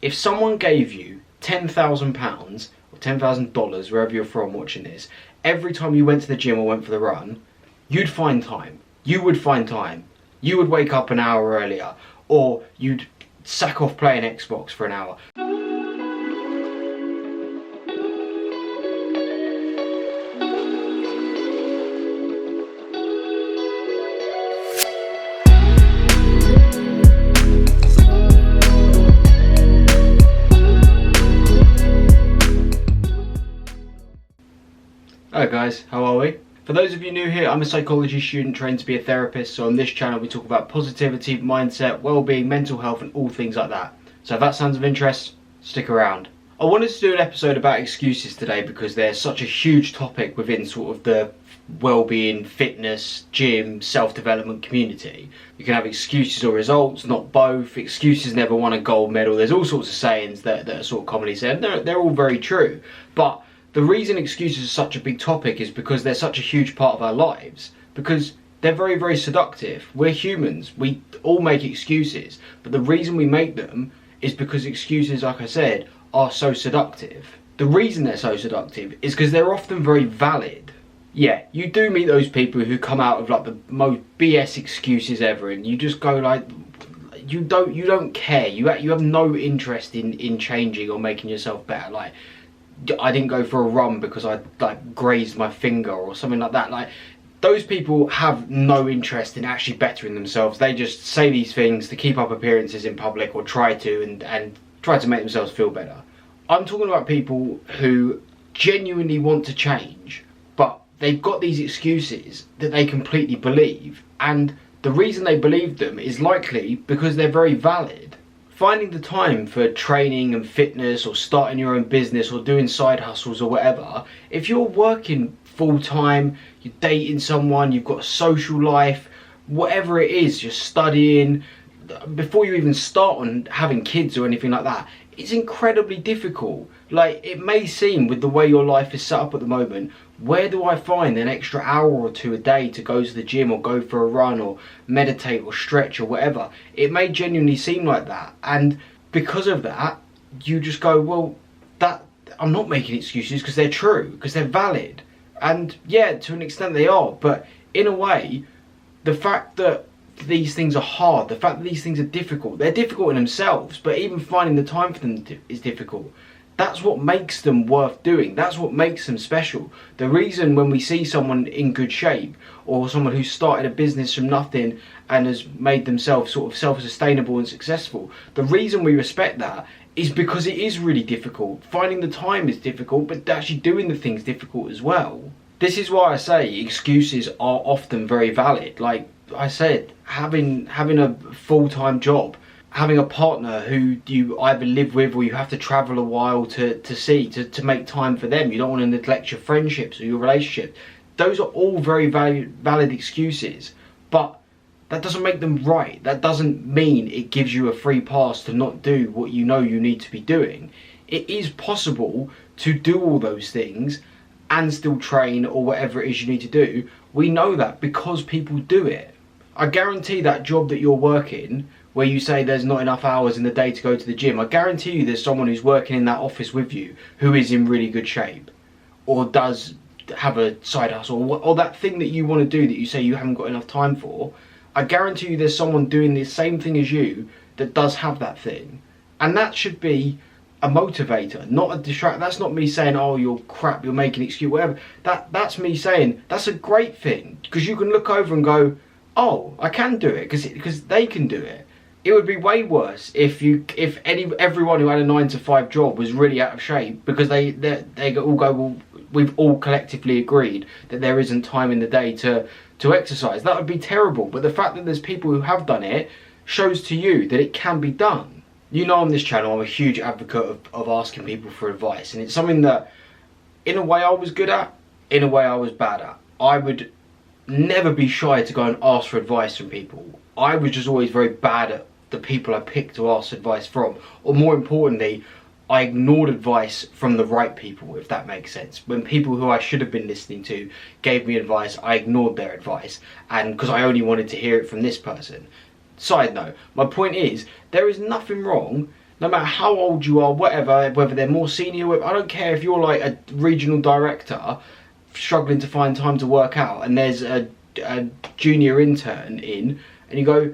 If someone gave you £10,000 or $10,000, wherever you're from watching this, every time you went to the gym or went for the run, you'd find time. You would find time. You would wake up an hour earlier, or you'd sack off playing Xbox for an hour. Hello guys, how are we? For those of you new here, I'm a psychology student trained to be a therapist, so on this channel we talk about positivity, mindset, well-being, mental health and all things like that. So if that sounds of interest, stick around. I wanted to do an episode about excuses today because they're such a huge topic within sort of the well-being, fitness, gym, self-development community. You can have excuses or results, not both. Excuses never won a gold medal. There's all sorts of sayings that are sort of commonly said. They're all very true. But the reason excuses are such a big topic is because they're such a huge part of our lives. Because they're very, very seductive. We're humans. We all make excuses. But the reason we make them is because excuses, like I said, are so seductive. The reason they're so seductive is because they're often very valid. Yeah, you do meet those people who come out of like the most BS excuses ever, and you just go like, you don't care. You have no interest in changing or making yourself better. Like, I didn't go for a run because I like grazed my finger or something like that. Like, those people have no interest in actually bettering themselves. They just say these things to keep up appearances in public, or try to, and try to make themselves feel better. I'm talking about people who genuinely want to change, but they've got these excuses that they completely believe, and the reason they believe them is likely because they're very valid. Finding the time for training and fitness, or starting your own business, or doing side hustles or whatever, if you're working full time, you're dating someone, you've got a social life, whatever it is, you're studying, before you even start on having kids or anything like that, it's incredibly difficult. Like, it may seem, with the way your life is set up at the moment, where do I find an extra hour or two a day to go to the gym, or go for a run, or meditate, or stretch, or whatever? It may genuinely seem like that, and because of that, you just go, well, that I'm not making excuses because they're true, because they're valid. And yeah, to an extent they are, but in a way, the fact that these things are hard, the fact that these things are difficult, they're difficult in themselves, but even finding the time for them is difficult. That's what makes them worth doing. That's what makes them special. The reason when we see someone in good shape, or someone who's started a business from nothing and has made themselves sort of self-sustainable and successful, the reason we respect that is because it is really difficult. Finding the time is difficult, but actually doing the thing's difficult as well. This is why I say excuses are often very valid. Like I said, having a full-time job, having a partner who you either live with or you have to travel a while to see, to make time for them. You don't want to neglect your friendships or your relationships. Those are all very valid excuses, but that doesn't make them right. That doesn't mean it gives you a free pass to not do what you know you need to be doing. It is possible to do all those things and still train, or whatever it is you need to do. We know that because people do it. I guarantee that job that you're working, where you say there's not enough hours in the day to go to the gym, I guarantee you there's someone who's working in that office with you who is in really good shape, or does have a side hustle, or that thing that you want to do that you say you haven't got enough time for. I guarantee you there's someone doing the same thing as you that does have that thing. And that should be a motivator, not a distract. That's not me saying, oh, you're crap, you're making an excuse, whatever. That's me saying that's a great thing, because you can look over and go, oh, I can do it, because they can do it. It would be way worse if everyone who had a 9-to-5 job was really out of shape, because they all go, well, we've all collectively agreed that there isn't time in the day to exercise. That would be terrible. But the fact that there's people who have done it shows to you that it can be done. You know, on this channel, I'm a huge advocate of asking people for advice, and it's something that, in a way, I was good at, in a way, I was bad at. I would never be shy to go and ask for advice from people. I was just always very bad at the people I picked to ask advice from, or more importantly, I ignored advice from the right people, if that makes sense. When people who I should have been listening to gave me advice, I ignored their advice, and because I only wanted to hear it from this person. Side note, my point is, there is nothing wrong no matter how old you are, whatever, whether they're more senior, I don't care if you're like a regional director struggling to find time to work out and there's a junior intern in, and you go,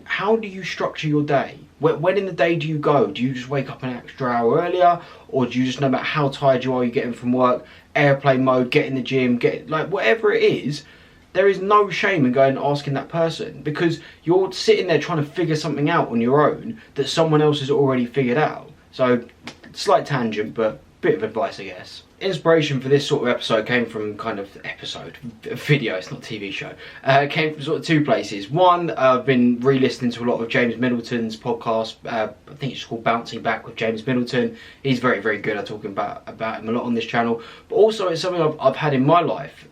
how do you structure your day? When in the day do you go? Do you just wake up an extra hour earlier, or do you just, no matter how tired you are, you get in from work, airplane mode, get in the gym, get like whatever it is? There is no shame in going and asking that person, because you're sitting there trying to figure something out on your own that someone else has already figured out. So, slight tangent, but bit of advice, I guess. Inspiration for this sort of episode came from video, it's not a TV show. It came from sort of two places. One, I've been re-listening to a lot of James Middleton's podcast. I think it's called Bouncing Back with James Middleton. He's very, very good. I talk about him a lot on this channel. But also it's something I've had in my life,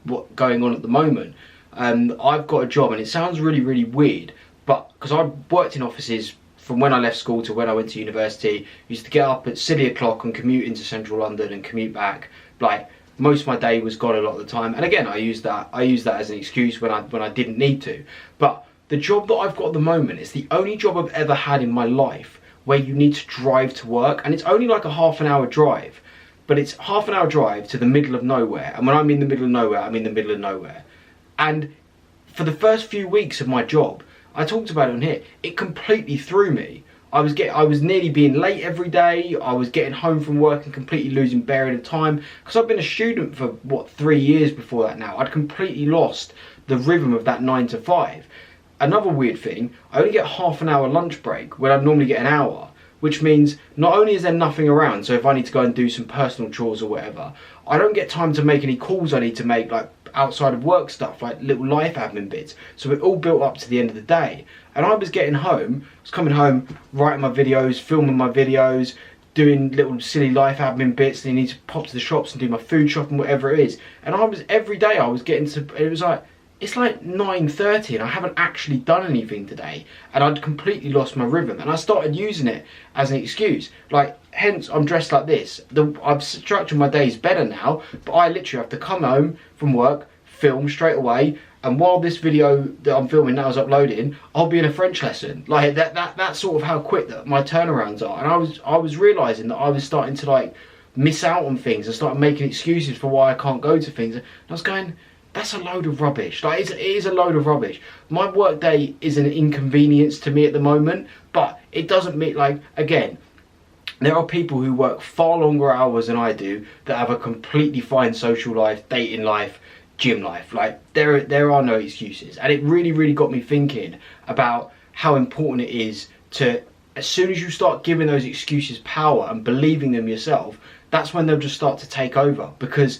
what going on at the moment. I've got a job, and it sounds really, really weird, but because I've worked in offices from when I left school to when I went to university, used to get up at silly o'clock and commute into central London and commute back. Like, most of my day was gone a lot of the time. And again, I use that as an excuse when I didn't need to. But the job that I've got at the moment is the only job I've ever had in my life where you need to drive to work, and it's only like a half an hour drive. But it's half an hour drive to the middle of nowhere. And when I mean the middle of nowhere, I mean the middle of nowhere. And for the first few weeks of my job, I talked about it on here, it completely threw me. I was nearly being late every day. I was getting home from work and completely losing bearing of time, because I've been a student for 3 years before that now. I'd completely lost the rhythm of that 9 to 5. Another weird thing, I only get half an hour lunch break when I'd normally get an hour, which means not only is there nothing around, so if I need to go and do some personal chores or whatever, I don't get time to make any calls I need to make, like outside of work stuff, like little life admin bits. So it all built up to the end of the day. And I was getting home, I was coming home, writing my videos, filming my videos, doing little silly life admin bits, and you need to pop to the shops and do my food shopping, whatever it is. And every day I was getting to, it's like 9:30 and I haven't actually done anything today, and I'd completely lost my rhythm, and I started using it as an excuse. Like, hence I'm dressed like this. I've structured my days better now, but I literally have to come home from work, film straight away, and while this video that I'm filming now is uploading, I'll be in a French lesson. Like that's sort of how quick that my turnarounds are. And I was realising that I was starting to like miss out on things and start making excuses for why I can't go to things. And I was going, that's a load of rubbish. Like, it is a load of rubbish. My work day is an inconvenience to me at the moment, but it doesn't mean, like, again, there are people who work far longer hours than I do that have a completely fine social life, dating life, gym life. Like, there are no excuses. And it really, really got me thinking about how important it is to, as soon as you start giving those excuses power and believing them yourself, that's when they'll just start to take over. Because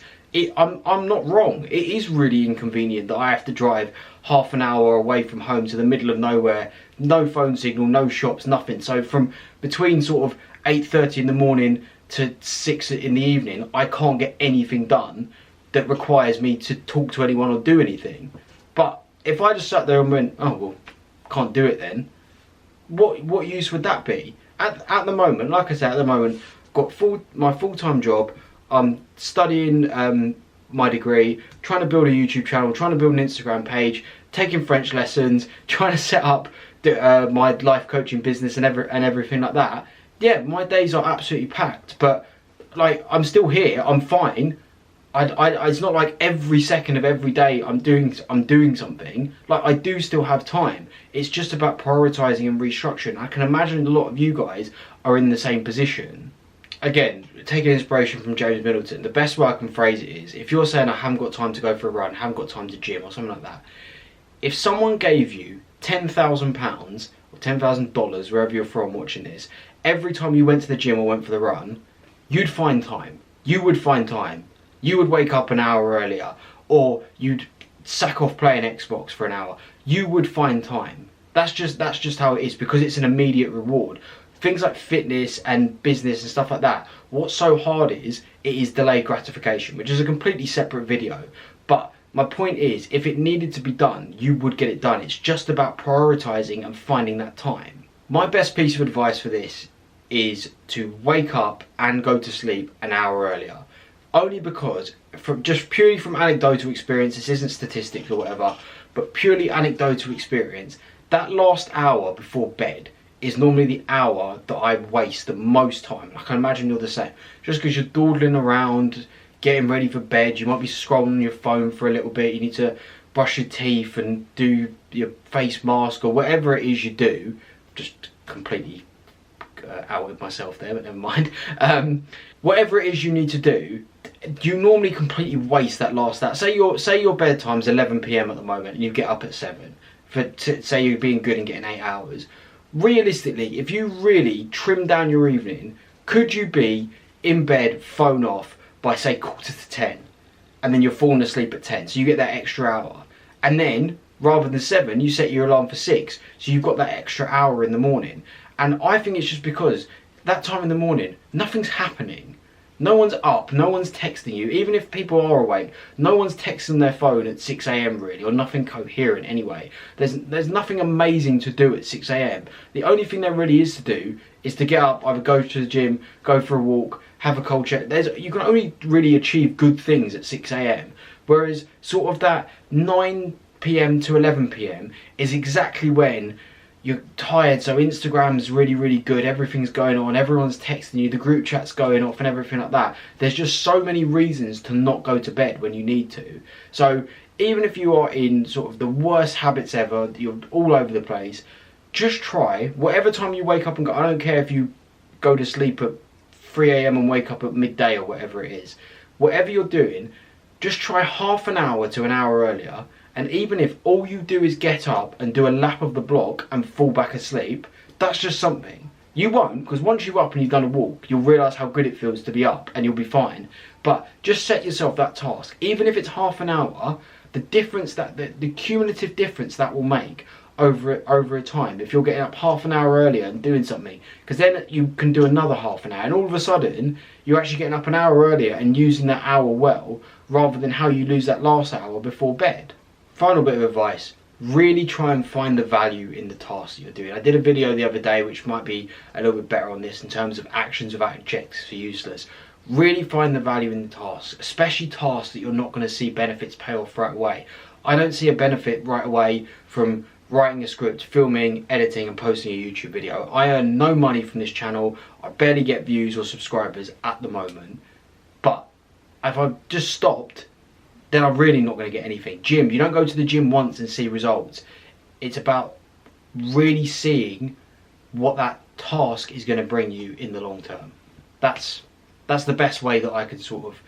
I'm not wrong. It is really inconvenient that I have to drive half an hour away from home to the middle of nowhere, no phone signal, no shops, nothing. So from between sort of 8:30 in the morning to 6 in the evening, I can't get anything done that requires me to talk to anyone or do anything. But if I just sat there and went, oh well, can't do it then, what use would that be? At the moment, like I said, at the moment, I've got my full-time job. I'm studying my degree, trying to build a YouTube channel, trying to build an Instagram page, taking French lessons, trying to set up my life coaching business and everything like that. Yeah, my days are absolutely packed, but like, I'm still here, I'm fine. It's not like every second of every day I'm doing something. Like, I do still have time. It's just about prioritizing and restructuring. I can imagine a lot of you guys are in the same position. Again, taking inspiration from James Middleton, the best way I can phrase it is, if you're saying I haven't got time to go for a run, haven't got time to gym or something like that, if someone gave you £10,000 or $10,000, wherever you're from watching this, every time you went to the gym or went for the run, you'd find time. You would find time. You would wake up an hour earlier, or you'd sack off playing Xbox for an hour. You would find time. That's just how it is, because it's an immediate reward. Things like fitness and business and stuff like that, what's so hard it is delayed gratification, which is a completely separate video. But my point is, if it needed to be done, you would get it done. It's just about prioritizing and finding that time. My best piece of advice for this is to wake up and go to sleep an hour earlier. Only because, purely from anecdotal experience, this isn't statistics or whatever, but purely anecdotal experience, that last hour before bed is normally the hour that I waste at most time. I can imagine you're the same. Just because you're dawdling around, getting ready for bed, you might be scrolling on your phone for a little bit, you need to brush your teeth and do your face mask or whatever it is you do. Just completely outed myself there, but never mind. Whatever it is you need to do, you normally completely waste that last hour. Say your bedtime's 11 p.m. at the moment and you get up at 7. Say you're being good and getting 8 hours. Realistically, if you really trim down your evening, could you be in bed, phone off, by say 9:45, and then you're falling asleep at 10, so you get that extra hour. And then, rather than 7, you set your alarm for 6, so you've got that extra hour in the morning. And I think it's just because that time in the morning, nothing's happening. No one's up, no one's texting you. Even if people are awake, no one's texting their phone at 6 a.m. really, or nothing coherent anyway. There's nothing amazing to do at 6 a.m. The only thing there really is to do is to get up, either go to the gym, go for a walk, have a cold shower. You can only really achieve good things at 6 a.m. Whereas sort of that 9 p.m. to 11 p.m. is exactly when you're tired, so Instagram's really, really good, everything's going on, everyone's texting you, the group chat's going off and everything like that. There's just so many reasons to not go to bed when you need to. So even if you are in sort of the worst habits ever, you're all over the place, just try, whatever time you wake up and go, I don't care if you go to sleep at 3 a.m. and wake up at midday or whatever it is. Whatever you're doing, just try half an hour to an hour earlier. And even if all you do is get up and do a lap of the block and fall back asleep, that's just something. You won't, because once you're up and you've done a walk, you'll realise how good it feels to be up and you'll be fine. But just set yourself that task. Even if it's half an hour, the difference that the cumulative difference that will make over a time, if you're getting up half an hour earlier and doing something, because then you can do another half an hour, and all of a sudden you're actually getting up an hour earlier and using that hour well, rather than how you lose that last hour before bed. Final bit of advice, really try and find the value in the tasks that you're doing. I did a video the other day which might be a little bit better on this in terms of actions without objectives for useless. Really find the value in the tasks, especially tasks that you're not going to see benefits pay off right away. I don't see a benefit right away from writing a script, filming, editing and posting a YouTube video. I earn no money from this channel, I barely get views or subscribers at the moment. But if I just stopped, then I'm really not going to get anything. Gym, you don't go to the gym once and see results. It's about really seeing what that task is going to bring you in the long term. That's the best way that I could sort of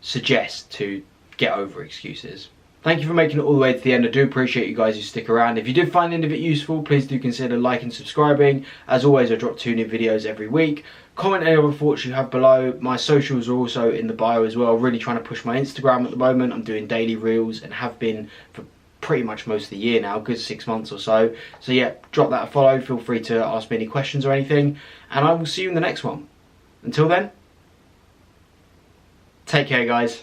suggest to get over excuses. Thank you for making it all the way to the end. I do appreciate you guys who stick around. If you did find any of it useful, please do consider liking and subscribing. As always, I drop 2 new videos every week. Comment any other thoughts you have below. My socials are also in the bio as well. Really trying to push my Instagram at the moment. I'm doing daily reels and have been for pretty much most of the year now, good 6 months or so. So yeah, drop that a follow. Feel free to ask me any questions or anything. And I will see you in the next one. Until then, take care guys.